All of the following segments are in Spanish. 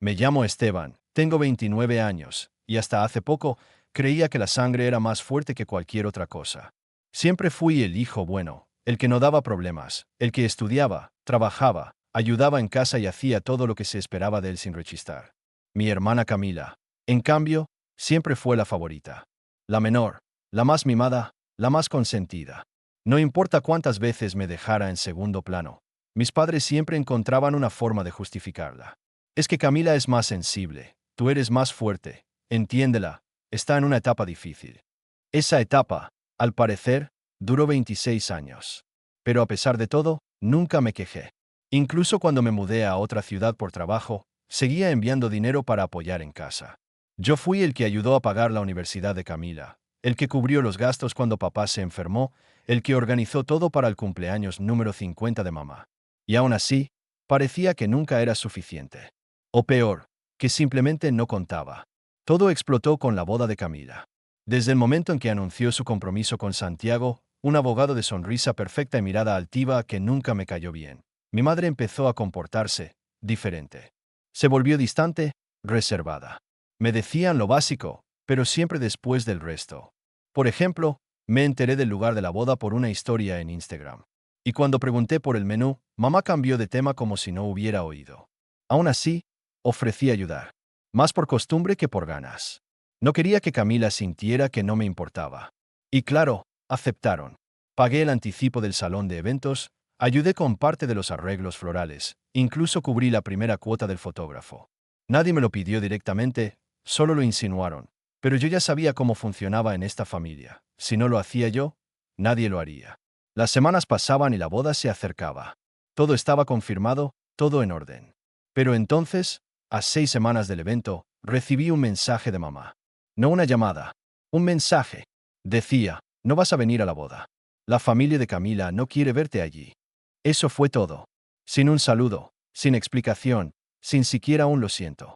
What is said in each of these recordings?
Me llamo Esteban, tengo 29 años, y hasta hace poco creía que la sangre era más fuerte que cualquier otra cosa. Siempre fui el hijo bueno, el que no daba problemas, el que estudiaba, trabajaba, ayudaba en casa y hacía todo lo que se esperaba de él sin rechistar. Mi hermana Camila, en cambio, siempre fue la favorita. La menor, la más mimada, la más consentida. No importa cuántas veces me dejara en segundo plano, mis padres siempre encontraban una forma de justificarla. Es que Camila es más sensible, tú eres más fuerte, entiéndela, está en una etapa difícil. Esa etapa, al parecer, duró 26 años. Pero a pesar de todo, nunca me quejé. Incluso cuando me mudé a otra ciudad por trabajo, seguía enviando dinero para apoyar en casa. Yo fui el que ayudó a pagar la universidad de Camila, el que cubrió los gastos cuando papá se enfermó, el que organizó todo para el cumpleaños número 50 de mamá. Y aún así, parecía que nunca era suficiente. O peor, que simplemente no contaba. Todo explotó con la boda de Camila. Desde el momento en que anunció su compromiso con Santiago, un abogado de sonrisa perfecta y mirada altiva que nunca me cayó bien, mi madre empezó a comportarse diferente. Se volvió distante, reservada. Me decían lo básico, pero siempre después del resto. Por ejemplo, me enteré del lugar de la boda por una historia en Instagram. Y cuando pregunté por el menú, mamá cambió de tema como si no hubiera oído. Aún así, ofrecí ayudar. Más por costumbre que por ganas. No quería que Camila sintiera que no me importaba. Y claro, aceptaron. Pagué el anticipo del salón de eventos, ayudé con parte de los arreglos florales, incluso cubrí la primera cuota del fotógrafo. Nadie me lo pidió directamente, solo lo insinuaron. Pero yo ya sabía cómo funcionaba en esta familia. Si no lo hacía yo, nadie lo haría. Las semanas pasaban y la boda se acercaba. Todo estaba confirmado, todo en orden. Pero entonces, a 6 semanas del evento, recibí un mensaje de mamá. No una llamada, un mensaje. Decía, no vas a venir a la boda. La familia de Camila no quiere verte allí. Eso fue todo. Sin un saludo, sin explicación, sin siquiera un lo siento.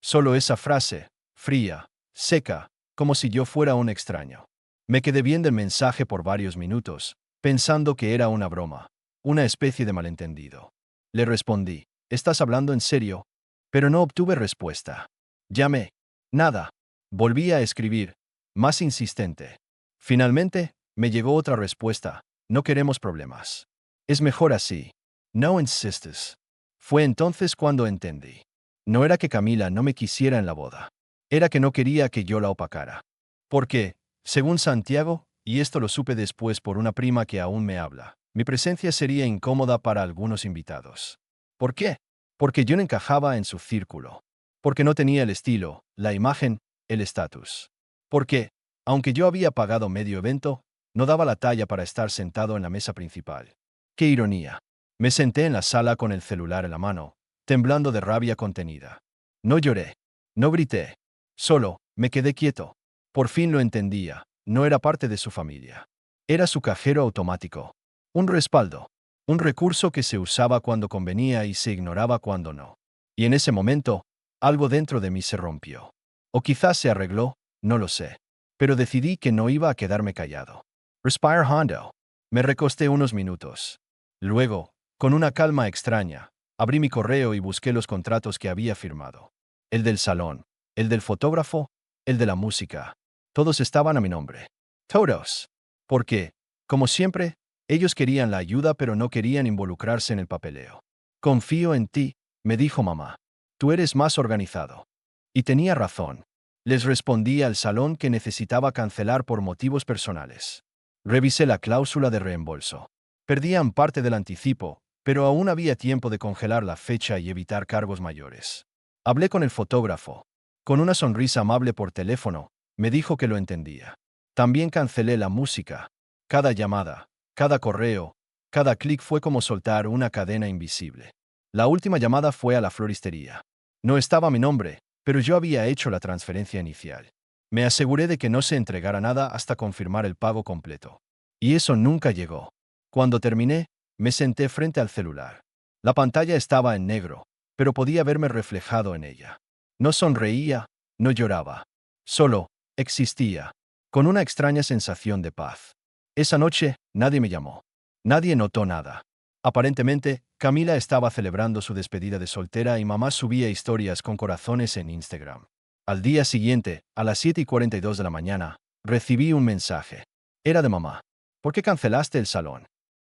Solo esa frase, fría, seca, como si yo fuera un extraño. Me quedé viendo el mensaje por varios minutos, pensando que era una broma, una especie de malentendido. Le respondí, ¿estás hablando en serio? Pero no obtuve respuesta. Llamé. Nada. Volví a escribir, más insistente. Finalmente, me llegó otra respuesta. No queremos problemas. Es mejor así. No insistes. Fue entonces cuando entendí. No era que Camila no me quisiera en la boda. Era que no quería que yo la opacara. Porque, según Santiago, y esto lo supe después por una prima que aún me habla, mi presencia sería incómoda para algunos invitados. ¿Por qué? Porque yo no encajaba en su círculo. Porque no tenía el estilo, la imagen, el estatus. Porque, aunque yo había pagado medio evento, no daba la talla para estar sentado en la mesa principal. ¡Qué ironía! Me senté en la sala con el celular en la mano, temblando de rabia contenida. No lloré. No grité. Solo, me quedé quieto. Por fin lo entendía. No era parte de su familia. Era su cajero automático. Un respaldo. Un recurso que se usaba cuando convenía y se ignoraba cuando no. Y en ese momento, algo dentro de mí se rompió. O quizás se arregló, no lo sé. Pero decidí que no iba a quedarme callado. Respire hondo. Me recosté unos minutos. Luego, con una calma extraña, abrí mi correo y busqué los contratos que había firmado. El del salón, el del fotógrafo, el de la música. Todos estaban a mi nombre. Todos. Porque, como siempre, ellos querían la ayuda pero no querían involucrarse en el papeleo. Confío en ti, me dijo mamá. Tú eres más organizado. Y tenía razón. Les respondí al salón que necesitaba cancelar por motivos personales. Revisé la cláusula de reembolso. Perdían parte del anticipo, pero aún había tiempo de congelar la fecha y evitar cargos mayores. Hablé con el fotógrafo. Con una sonrisa amable por teléfono, me dijo que lo entendía. También cancelé la música. Cada llamada, cada correo, cada clic fue como soltar una cadena invisible. La última llamada fue a la floristería. No estaba mi nombre, pero yo había hecho la transferencia inicial. Me aseguré de que no se entregara nada hasta confirmar el pago completo. Y eso nunca llegó. Cuando terminé, me senté frente al celular. La pantalla estaba en negro, pero podía verme reflejado en ella. No sonreía, no lloraba. Solo, existía, con una extraña sensación de paz. Esa noche, nadie me llamó. Nadie notó nada. Aparentemente, Camila estaba celebrando su despedida de soltera y mamá subía historias con corazones en Instagram. Al día siguiente, a las 7:42 de la mañana, recibí un mensaje. Era de mamá. ¿Por qué cancelaste el salón?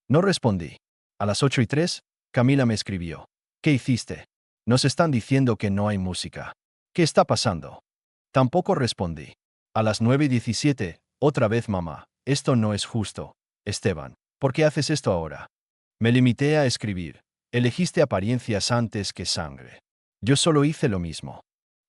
No respondí. A las 8:03, Camila me escribió. ¿Qué hiciste? Nos están diciendo que no hay música. ¿Qué está pasando? Tampoco respondí. A las 9:17, otra vez mamá. Esto no es justo. Esteban, ¿por qué haces esto ahora? Me limité a escribir. Elegiste apariencias antes que sangre. Yo solo hice lo mismo.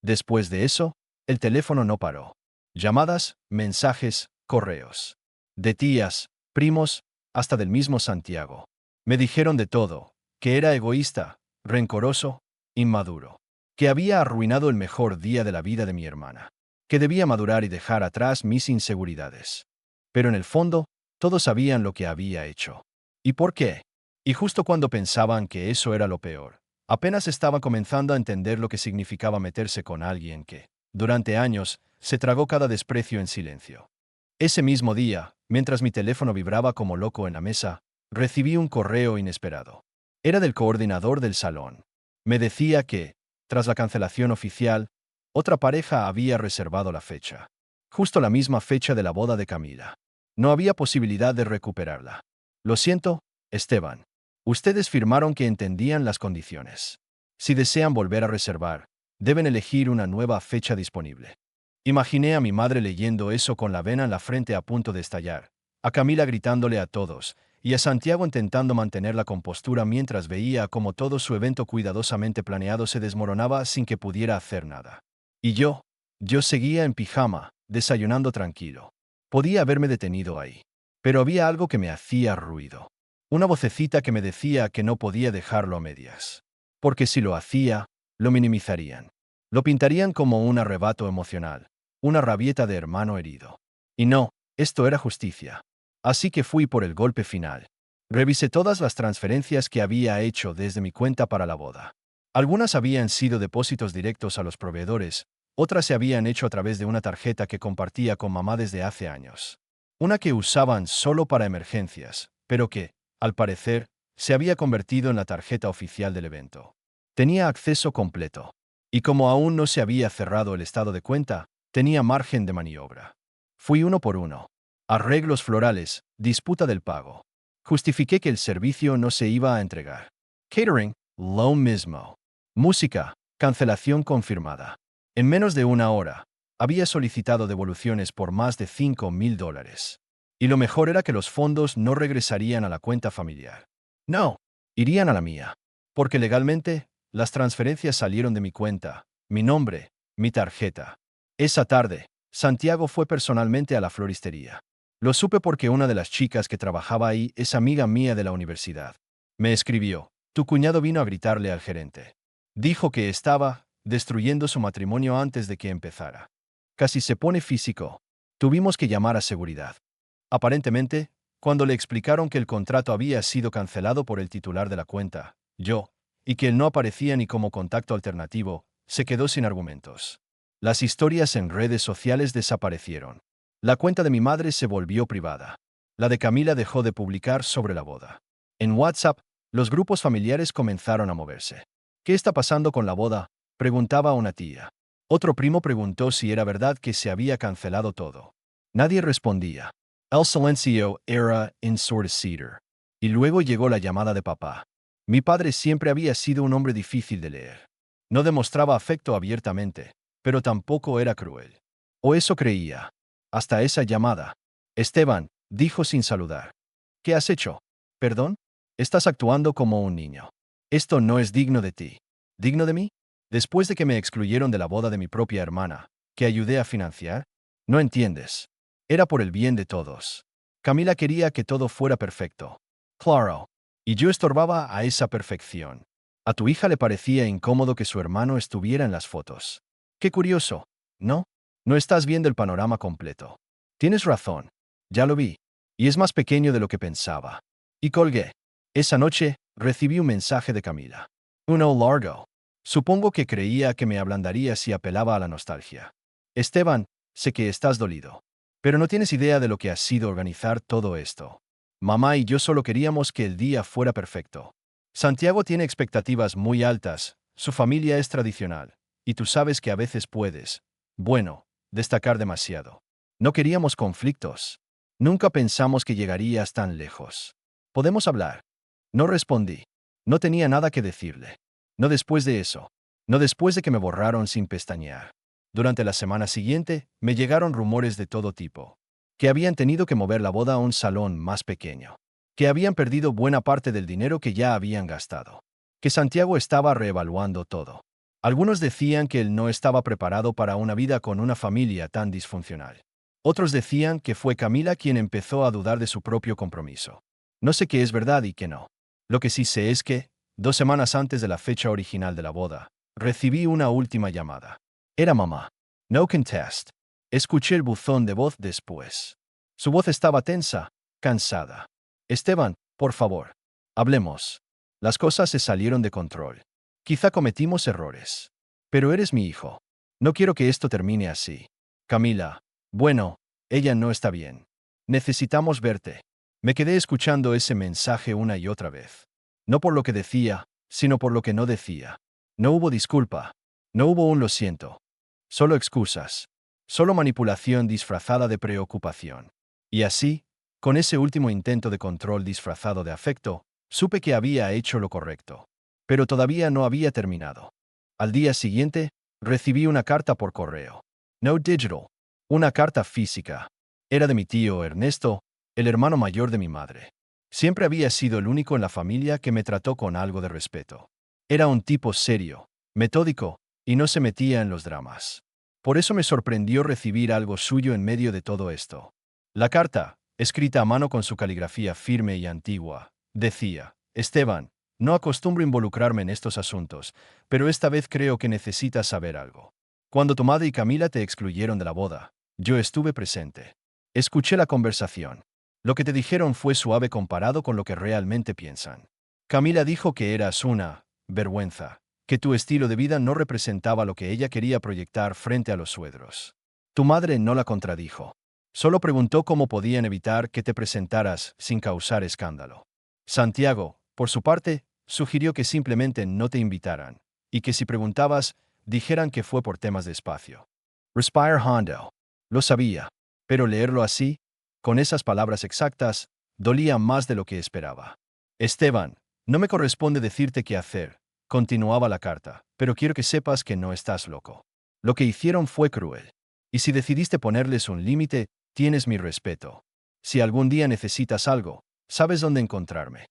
Después de eso, el teléfono no paró. Llamadas, mensajes, correos. De tías, primos, hasta del mismo Santiago. Me dijeron de todo, que era egoísta, rencoroso, inmaduro, que había arruinado el mejor día de la vida de mi hermana, que debía madurar y dejar atrás mis inseguridades. Pero en el fondo, todos sabían lo que había hecho. ¿Y por qué? Y justo cuando pensaban que eso era lo peor, apenas estaba comenzando a entender lo que significaba meterse con alguien que, durante años, se tragó cada desprecio en silencio. Ese mismo día, mientras mi teléfono vibraba como loco en la mesa, recibí un correo inesperado. Era del coordinador del salón. Me decía que, tras la cancelación oficial, otra pareja había reservado la fecha. Justo la misma fecha de la boda de Camila. No había posibilidad de recuperarla. Lo siento, Esteban. Ustedes firmaron que entendían las condiciones. Si desean volver a reservar, deben elegir una nueva fecha disponible. Imaginé a mi madre leyendo eso con la vena en la frente a punto de estallar, a Camila gritándole a todos, y a Santiago intentando mantener la compostura mientras veía cómo todo su evento cuidadosamente planeado se desmoronaba sin que pudiera hacer nada. Y yo seguía en pijama, desayunando tranquilo. Podía haberme detenido ahí. Pero había algo que me hacía ruido. Una vocecita que me decía que no podía dejarlo a medias. Porque si lo hacía, lo minimizarían. Lo pintarían como un arrebato emocional, una rabieta de hermano herido. Y no, esto era justicia. Así que fui por el golpe final. Revisé todas las transferencias que había hecho desde mi cuenta para la boda. Algunas habían sido depósitos directos a los proveedores, otras se habían hecho a través de una tarjeta que compartía con mamá desde hace años. Una que usaban solo para emergencias, pero que, al parecer, se había convertido en la tarjeta oficial del evento. Tenía acceso completo. Y como aún no se había cerrado el estado de cuenta, tenía margen de maniobra. Fui uno por uno. Arreglos florales, disputa del pago. Justifiqué que el servicio no se iba a entregar. Catering, lo mismo. Música, cancelación confirmada. En menos de una hora, había solicitado devoluciones por más de $5,000. Y lo mejor era que los fondos no regresarían a la cuenta familiar. No, irían a la mía. Porque legalmente, las transferencias salieron de mi cuenta, mi nombre, mi tarjeta. Esa tarde, Santiago fue personalmente a la floristería. Lo supe porque una de las chicas que trabajaba ahí es amiga mía de la universidad. Me escribió, tu cuñado vino a gritarle al gerente. Dijo que estaba destruyendo su matrimonio antes de que empezara. Casi se pone físico. Tuvimos que llamar a seguridad. Aparentemente, cuando le explicaron que el contrato había sido cancelado por el titular de la cuenta, y que él no aparecía ni como contacto alternativo, se quedó sin argumentos. Las historias en redes sociales desaparecieron. La cuenta de mi madre se volvió privada. La de Camila dejó de publicar sobre la boda. En WhatsApp, los grupos familiares comenzaron a moverse. ¿Qué está pasando con la boda?, preguntaba una tía. Otro primo preguntó si era verdad que se había cancelado todo. Nadie respondía. El silencio era ensordecedor. Y luego llegó la llamada de papá. Mi padre siempre había sido un hombre difícil de leer. No demostraba afecto abiertamente, pero tampoco era cruel. O eso creía. Hasta esa llamada. Esteban, dijo sin saludar. ¿Qué has hecho? ¿Perdón? Estás actuando como un niño. Esto no es digno de ti. ¿Digno de mí? Después de que me excluyeron de la boda de mi propia hermana, que ayudé a financiar. No entiendes. Era por el bien de todos. Camila quería que todo fuera perfecto. Claro. Y yo estorbaba a esa perfección. A tu hija le parecía incómodo que su hermano estuviera en las fotos. Qué curioso, ¿no? No estás viendo el panorama completo. Tienes razón. Ya lo vi. Y es más pequeño de lo que pensaba. Y colgué. Esa noche, recibí un mensaje de Camila. Uno largo. Supongo que creía que me ablandaría si apelaba a la nostalgia. Esteban, sé que estás dolido. Pero no tienes idea de lo que ha sido organizar todo esto. Mamá y yo solo queríamos que el día fuera perfecto. Santiago tiene expectativas muy altas, su familia es tradicional, y tú sabes que a veces puedes, bueno, destacar demasiado. No queríamos conflictos. Nunca pensamos que llegarías tan lejos. ¿Podemos hablar? No respondí. No tenía nada que decirle. No después de eso. No después de que me borraron sin pestañear. Durante la semana siguiente, me llegaron rumores de todo tipo. Que habían tenido que mover la boda a un salón más pequeño. Que habían perdido buena parte del dinero que ya habían gastado. Que Santiago estaba reevaluando todo. Algunos decían que él no estaba preparado para una vida con una familia tan disfuncional. Otros decían que fue Camila quien empezó a dudar de su propio compromiso. No sé qué es verdad y qué no. Lo que sí sé es que, 2 semanas antes de la fecha original de la boda, recibí una última llamada. Era mamá. No contest. Escuché el buzón de voz después. Su voz estaba tensa, cansada. Esteban, por favor. Hablemos. Las cosas se salieron de control. Quizá cometimos errores. Pero eres mi hijo. No quiero que esto termine así. Camila. Bueno, ella no está bien. Necesitamos verte. Me quedé escuchando ese mensaje una y otra vez. No por lo que decía, sino por lo que no decía. No hubo disculpa. No hubo un lo siento. Solo excusas. Solo manipulación disfrazada de preocupación. Y así, con ese último intento de control disfrazado de afecto, supe que había hecho lo correcto. Pero todavía no había terminado. Al día siguiente, recibí una carta por correo. No digital. Una carta física. Era de mi tío Ernesto, el hermano mayor de mi madre. Siempre había sido el único en la familia que me trató con algo de respeto. Era un tipo serio, metódico, y no se metía en los dramas. Por eso me sorprendió recibir algo suyo en medio de todo esto. La carta, escrita a mano con su caligrafía firme y antigua, decía: Esteban, no acostumbro involucrarme en estos asuntos, pero esta vez creo que necesitas saber algo. Cuando tu madre y Camila te excluyeron de la boda, yo estuve presente. Escuché la conversación. Lo que te dijeron fue suave comparado con lo que realmente piensan. Camila dijo que eras una vergüenza, que tu estilo de vida no representaba lo que ella quería proyectar frente a los suegros. Tu madre no la contradijo. Solo preguntó cómo podían evitar que te presentaras sin causar escándalo. Santiago, por su parte, sugirió que simplemente no te invitaran, y que si preguntabas, dijeran que fue por temas de espacio. Respire Hondo. Lo sabía, pero leerlo así, con esas palabras exactas, dolía más de lo que esperaba. Esteban, no me corresponde decirte qué hacer, continuaba la carta, pero quiero que sepas que no estás loco. Lo que hicieron fue cruel. Y si decidiste ponerles un límite, tienes mi respeto. Si algún día necesitas algo, sabes dónde encontrarme.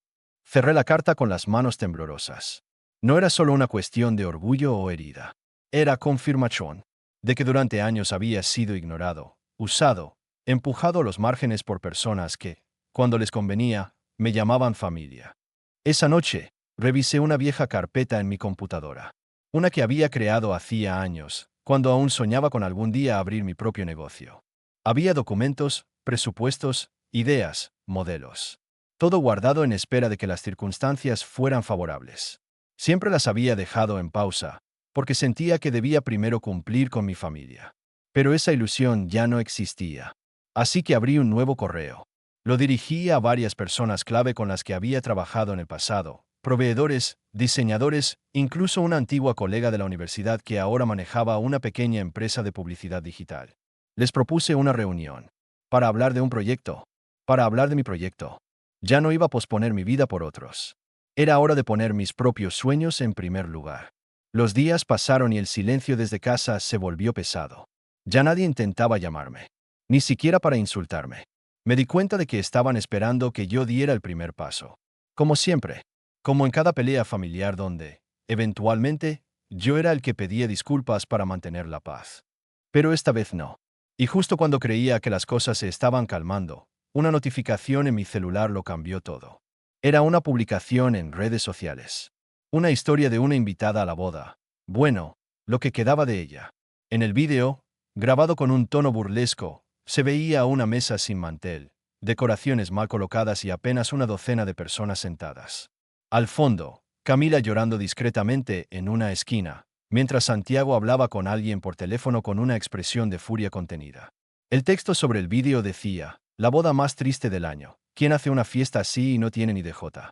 Cerré la carta con las manos temblorosas. No era solo una cuestión de orgullo o herida. Era confirmación de que durante años había sido ignorado, usado, empujado a los márgenes por personas que, cuando les convenía, me llamaban familia. Esa noche, revisé una vieja carpeta en mi computadora. Una que había creado hacía años, cuando aún soñaba con algún día abrir mi propio negocio. Había documentos, presupuestos, ideas, modelos. Todo guardado en espera de que las circunstancias fueran favorables. Siempre las había dejado en pausa, porque sentía que debía primero cumplir con mi familia. Pero esa ilusión ya no existía. Así que abrí un nuevo correo. Lo dirigí a varias personas clave con las que había trabajado en el pasado, proveedores, diseñadores, incluso una antigua colega de la universidad que ahora manejaba una pequeña empresa de publicidad digital. Les propuse una reunión. Para hablar de un proyecto. Para hablar de mi proyecto. Ya no iba a posponer mi vida por otros. Era hora de poner mis propios sueños en primer lugar. Los días pasaron y el silencio desde casa se volvió pesado. Ya nadie intentaba llamarme. Ni siquiera para insultarme. Me di cuenta de que estaban esperando que yo diera el primer paso. Como siempre. Como en cada pelea familiar donde, eventualmente, yo era el que pedía disculpas para mantener la paz. Pero esta vez no. Y justo cuando creía que las cosas se estaban calmando, una notificación en mi celular lo cambió todo. Era una publicación en redes sociales. Una historia de una invitada a la boda. Bueno, lo que quedaba de ella. En el vídeo, grabado con un tono burlesco, se veía una mesa sin mantel, decoraciones mal colocadas y apenas una docena de personas sentadas. Al fondo, Camila llorando discretamente en una esquina, mientras Santiago hablaba con alguien por teléfono con una expresión de furia contenida. El texto sobre el vídeo decía: la boda más triste del año, ¿Quién hace una fiesta así y no tiene ni DJ?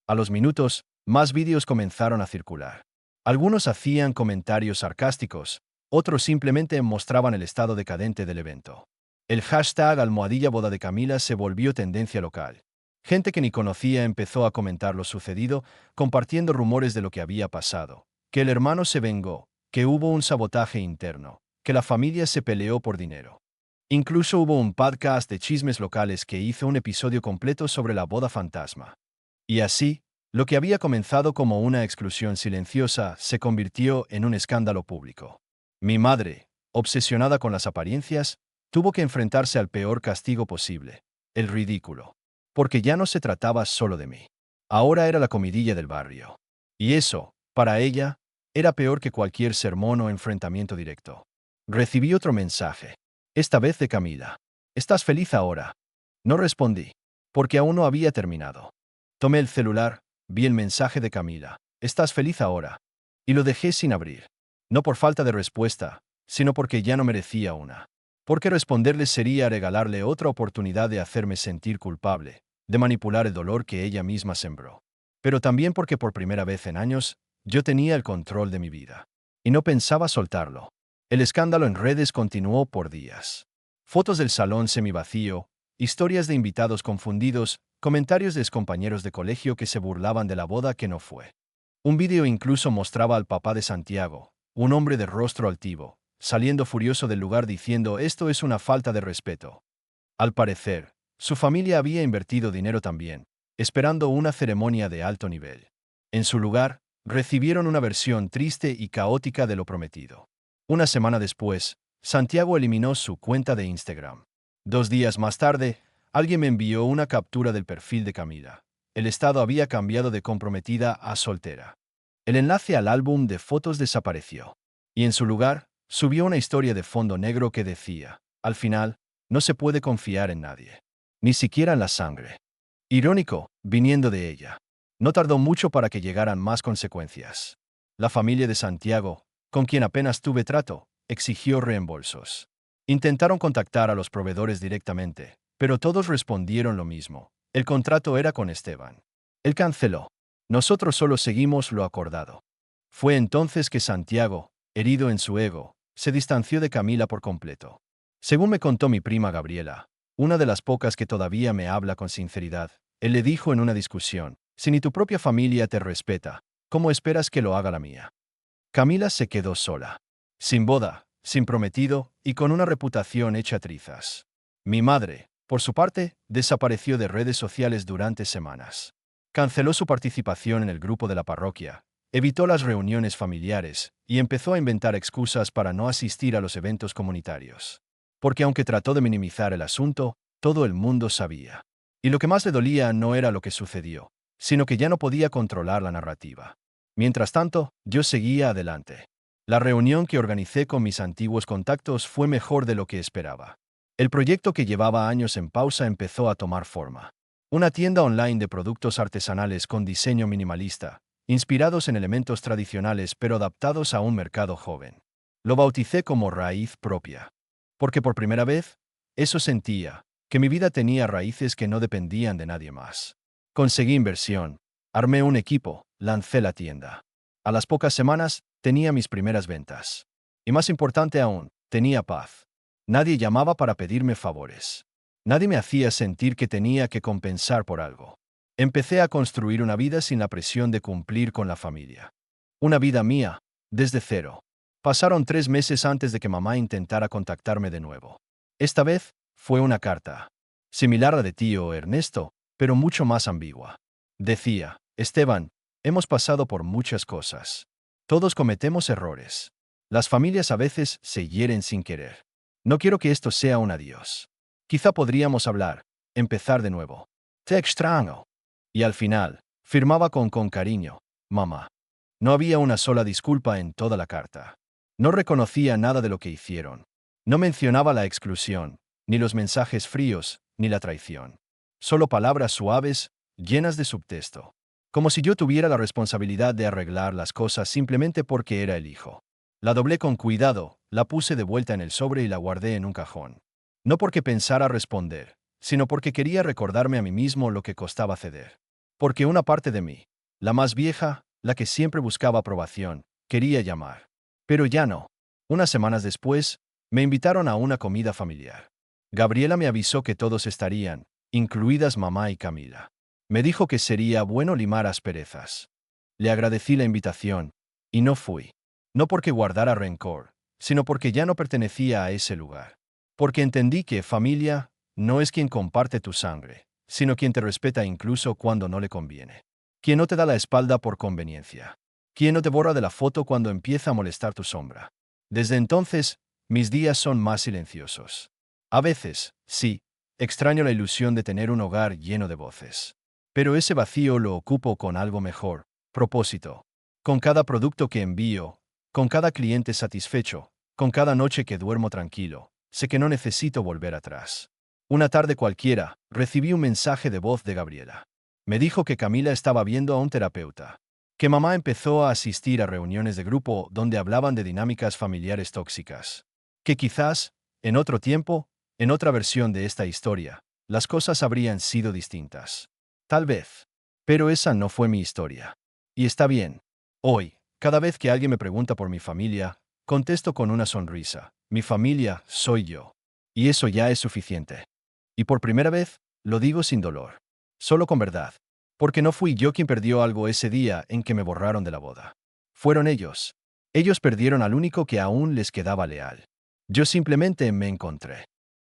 A los minutos, más vídeos comenzaron a circular. Algunos hacían comentarios sarcásticos, otros simplemente mostraban el estado decadente del evento. El hashtag almohadilla boda de Camila se volvió tendencia local. Gente que ni conocía empezó a comentar lo sucedido, compartiendo rumores de lo que había pasado, que el hermano se vengó, que hubo un sabotaje interno, que la familia se peleó por dinero. Incluso hubo un podcast de chismes locales que hizo un episodio completo sobre la boda fantasma. Y así, lo que había comenzado como una exclusión silenciosa se convirtió en un escándalo público. Mi madre, obsesionada con las apariencias, tuvo que enfrentarse al peor castigo posible, el ridículo. Porque ya no se trataba solo de mí. Ahora era la comidilla del barrio. Y eso, para ella, era peor que cualquier sermón o enfrentamiento directo. Recibí otro mensaje. Esta vez de Camila. ¿Estás feliz ahora? No respondí, porque aún no había terminado. Tomé el celular, vi el mensaje de Camila. ¿Estás feliz ahora? Y lo dejé sin abrir. No por falta de respuesta, sino porque ya no merecía una. Porque responderle sería regalarle otra oportunidad de hacerme sentir culpable, de manipular el dolor que ella misma sembró. Pero también porque por primera vez en años, yo tenía el control de mi vida. Y no pensaba soltarlo. El escándalo en redes continuó por días. Fotos del salón semivacío, historias de invitados confundidos, comentarios de excompañeros de colegio que se burlaban de la boda que no fue. Un vídeo incluso mostraba al papá de Santiago, un hombre de rostro altivo, saliendo furioso del lugar diciendo esto es una falta de respeto. Al parecer, su familia había invertido dinero también, esperando una ceremonia de alto nivel. En su lugar, recibieron una versión triste y caótica de lo prometido. Una semana después, Santiago eliminó su cuenta de Instagram. 2 días más tarde, alguien me envió una captura del perfil de Camila. El estado había cambiado de comprometida a soltera. El enlace al álbum de fotos desapareció. Y en su lugar, subió una historia de fondo negro que decía, al final, no se puede confiar en nadie. Ni siquiera en la sangre. Irónico, viniendo de ella. No tardó mucho para que llegaran más consecuencias. La familia de Santiago, con quien apenas tuve trato, exigió reembolsos. Intentaron contactar a los proveedores directamente, pero todos respondieron lo mismo. El contrato era con Esteban. Él canceló. Nosotros solo seguimos lo acordado. Fue entonces que Santiago, herido en su ego, se distanció de Camila por completo. Según me contó mi prima Gabriela, una de las pocas que todavía me habla con sinceridad, él le dijo en una discusión, si ni tu propia familia te respeta, ¿cómo esperas que lo haga la mía? Camila se quedó sola. Sin boda, sin prometido y con una reputación hecha trizas. Mi madre, por su parte, desapareció de redes sociales durante semanas. Canceló su participación en el grupo de la parroquia, evitó las reuniones familiares y empezó a inventar excusas para no asistir a los eventos comunitarios. Porque aunque trató de minimizar el asunto, todo el mundo sabía. Y lo que más le dolía no era lo que sucedió, sino que ya no podía controlar la narrativa. Mientras tanto, yo seguía adelante. La reunión que organicé con mis antiguos contactos fue mejor de lo que esperaba. El proyecto que llevaba años en pausa empezó a tomar forma. Una tienda online de productos artesanales con diseño minimalista, inspirados en elementos tradicionales pero adaptados a un mercado joven. Lo bauticé como Raíz Propia. Porque por primera vez, eso sentía, que mi vida tenía raíces que no dependían de nadie más. Conseguí inversión, armé un equipo, lancé la tienda. A las pocas semanas, tenía mis primeras ventas. Y más importante aún, tenía paz. Nadie llamaba para pedirme favores. Nadie me hacía sentir que tenía que compensar por algo. Empecé a construir una vida sin la presión de cumplir con la familia. Una vida mía, desde cero. Pasaron 3 meses antes de que mamá intentara contactarme de nuevo. Esta vez, fue una carta. Similar a la de tío Ernesto, pero mucho más ambigua. Decía, Esteban, hemos pasado por muchas cosas. Todos cometemos errores. Las familias a veces se hieren sin querer. No quiero que esto sea un adiós. Quizá podríamos hablar, empezar de nuevo. Te extraño. Y al final, firmaba con cariño, mamá. No había una sola disculpa en toda la carta. No reconocía nada de lo que hicieron. No mencionaba la exclusión, ni los mensajes fríos, ni la traición. Solo palabras suaves, llenas de subtexto. Como si yo tuviera la responsabilidad de arreglar las cosas simplemente porque era el hijo. La doblé con cuidado, la puse de vuelta en el sobre y la guardé en un cajón. No porque pensara responder, sino porque quería recordarme a mí mismo lo que costaba ceder. Porque una parte de mí, la más vieja, la que siempre buscaba aprobación, quería llamar. Pero ya no. Unas semanas después, me invitaron a una comida familiar. Gabriela me avisó que todos estarían, incluidas mamá y Camila. Me dijo que sería bueno limar asperezas. Le agradecí la invitación, y no fui. No porque guardara rencor, sino porque ya no pertenecía a ese lugar. Porque entendí que familia no es quien comparte tu sangre, sino quien te respeta incluso cuando no le conviene. Quien no te da la espalda por conveniencia. Quien no te borra de la foto cuando empieza a molestar tu sombra. Desde entonces, mis días son más silenciosos. A veces, sí, extraño la ilusión de tener un hogar lleno de voces. Pero ese vacío lo ocupo con algo mejor, propósito. Con cada producto que envío, con cada cliente satisfecho, con cada noche que duermo tranquilo, sé que no necesito volver atrás. Una tarde cualquiera, recibí un mensaje de voz de Gabriela. Me dijo que Camila estaba viendo a un terapeuta. Que mamá empezó a asistir a reuniones de grupo donde hablaban de dinámicas familiares tóxicas. Que quizás, en otro tiempo, en otra versión de esta historia, las cosas habrían sido distintas. Tal vez. Pero esa no fue mi historia. Y está bien. Hoy, cada vez que alguien me pregunta por mi familia, contesto con una sonrisa. Mi familia soy yo. Y eso ya es suficiente. Y por primera vez, lo digo sin dolor. Solo con verdad. Porque no fui yo quien perdió algo ese día en que me borraron de la boda. Fueron ellos. Ellos perdieron al único que aún les quedaba leal. Yo simplemente me encontré.